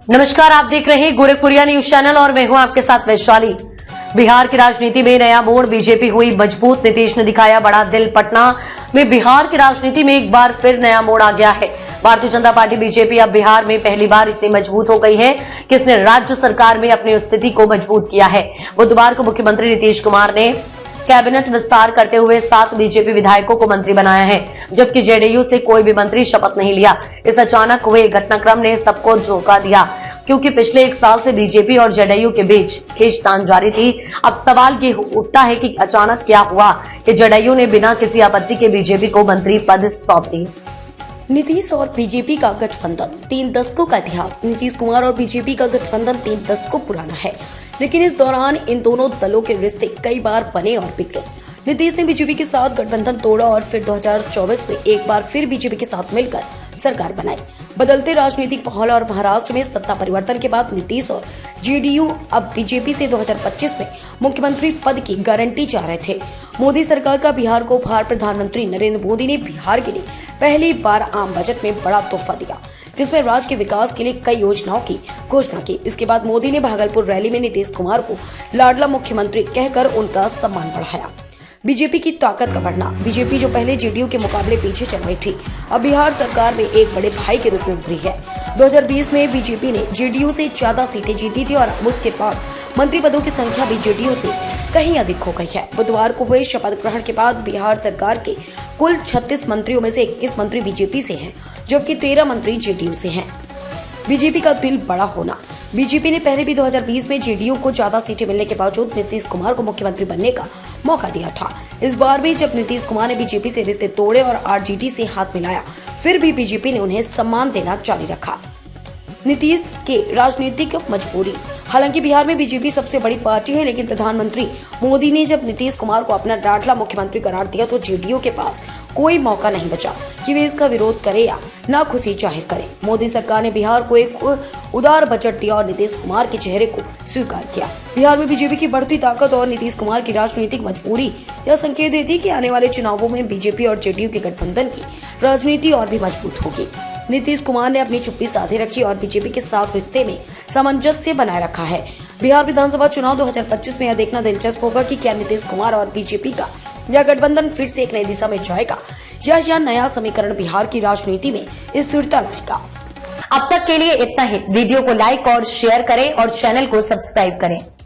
नमस्कार, आप देख रहे हैं गोरखपुरिया न्यूज चैनल और मैं हूं आपके साथ वैशाली। बिहार की राजनीति में नया मोड़, बीजेपी हुई मजबूत, नीतीश ने दिखाया बड़ा दिल। पटना में बिहार की राजनीति में एक बार फिर नया मोड़ आ गया है। भारतीय जनता पार्टी बीजेपी अब बिहार में पहली बार इतनी मजबूत हो गई है कि इसने राज्य सरकार में अपनी स्थिति को मजबूत किया है। बुधवार को मुख्यमंत्री नीतीश कुमार ने कैबिनेट विस्तार करते हुए 7 बीजेपी विधायकों को मंत्री बनाया है, जबकि जेडीयू से कोई भी मंत्री शपथ नहीं लिया। इस अचानक हुए घटनाक्रम ने सबको झोंका दिया, क्योंकि पिछले 1 साल से बीजेपी और जेडीयू के बीच खींचतान जारी थी। अब सवाल ये उठता है कि अचानक क्या हुआ कि जेडीयू ने बिना किसी आपत्ति के बीजेपी को मंत्री पद सौंप दी। नीतीश और बीजेपी का गठबंधन 3 दशकों का इतिहास। नीतीश कुमार और बीजेपी का गठबंधन 3 दशकों पुराना है, लेकिन इस दौरान इन दोनों दलों के रिश्ते कई बार बने और बिगड़े। नीतीश ने बीजेपी के साथ गठबंधन तोड़ा और फिर 2024 में एक बार फिर बीजेपी के साथ मिलकर सरकार बनाई। बदलते राजनीतिक माहौल और महाराष्ट्र में सत्ता परिवर्तन के बाद नीतीश और जेडीयू अब बीजेपी से 2025 में मुख्यमंत्री पद की गारंटी चाह रहे थे। मोदी सरकार का बिहार को उपहार प्रधानमंत्री नरेंद्र मोदी ने बिहार के लिए पहली बार आम बजट में बड़ा तोहफा दिया, जिसमें राज्य के विकास के लिए कई योजनाओं की घोषणा की। इसके बाद मोदी ने भागलपुर रैली में नीतीश कुमार को लाडला मुख्यमंत्री कहकर उनका सम्मान बढ़ाया। बीजेपी की ताकत का बढ़ना। बीजेपी जो पहले जेडीयू के मुकाबले पीछे चल रही थी, अब बिहार सरकार में एक बड़े भाई के रूप में उभरी है। 2020 में बीजेपी ने जेडीयू से ज्यादा सीटें जीती थी और अब उसके पास मंत्री पदों की संख्या भी जेडीयू से कहीं अधिक हो गई है। बुधवार को हुए शपथ ग्रहण के बाद बिहार सरकार के कुल 36 मंत्रियों में से 21 मंत्री बीजेपी से हैं, जबकि 13 मंत्री जेडीयू से हैं। बीजेपी का दिल बड़ा होना। बीजेपी ने पहले भी 2020 में जेडीयू को ज्यादा सीटें मिलने के बावजूद नीतीश कुमार को मुख्यमंत्री बनने का मौका दिया था। इस बार भी जब नीतीश कुमार ने बीजेपी से रिश्ते तोड़े और आरजेडी से हाथ मिलाया, फिर भी बीजेपी ने उन्हें सम्मान देना जारी रखा। नीतीश के राजनीतिक मजबूरी। हालांकि बिहार में बीजेपी सबसे बड़ी पार्टी है, लेकिन प्रधानमंत्री मोदी ने जब नीतीश कुमार को अपना लाडला मुख्यमंत्री करार दिया तो जेडीयू के पास कोई मौका नहीं बचा कि वे इसका विरोध करे या ना खुशी जाहिर करे। मोदी सरकार ने बिहार को एक उदार बजट दिया और नीतीश कुमार के चेहरे को स्वीकार किया। बिहार में बीजेपी की बढ़ती ताकत और नीतीश कुमार की राजनीतिक मजबूरी यह संकेत देती है कि आने वाले चुनावों में बीजेपी और जेडीयू के गठबंधन की राजनीति और भी मजबूत होगी। नीतीश कुमार ने अपनी चुप्पी साधे रखी और बीजेपी के साथ रिश्ते में सामंजस्य बनाए रखा है। बिहार विधानसभा चुनाव 2025 में यह देखना दिलचस्प होगा कि क्या नीतीश कुमार और बीजेपी का यह गठबंधन फिर से एक नई दिशा में जाएगा या यह नया समीकरण बिहार की राजनीति में स्थिरता लाएगा। अब तक के लिए इतना ही। वीडियो को लाइक और शेयर करें और चैनल को सब्सक्राइब करें।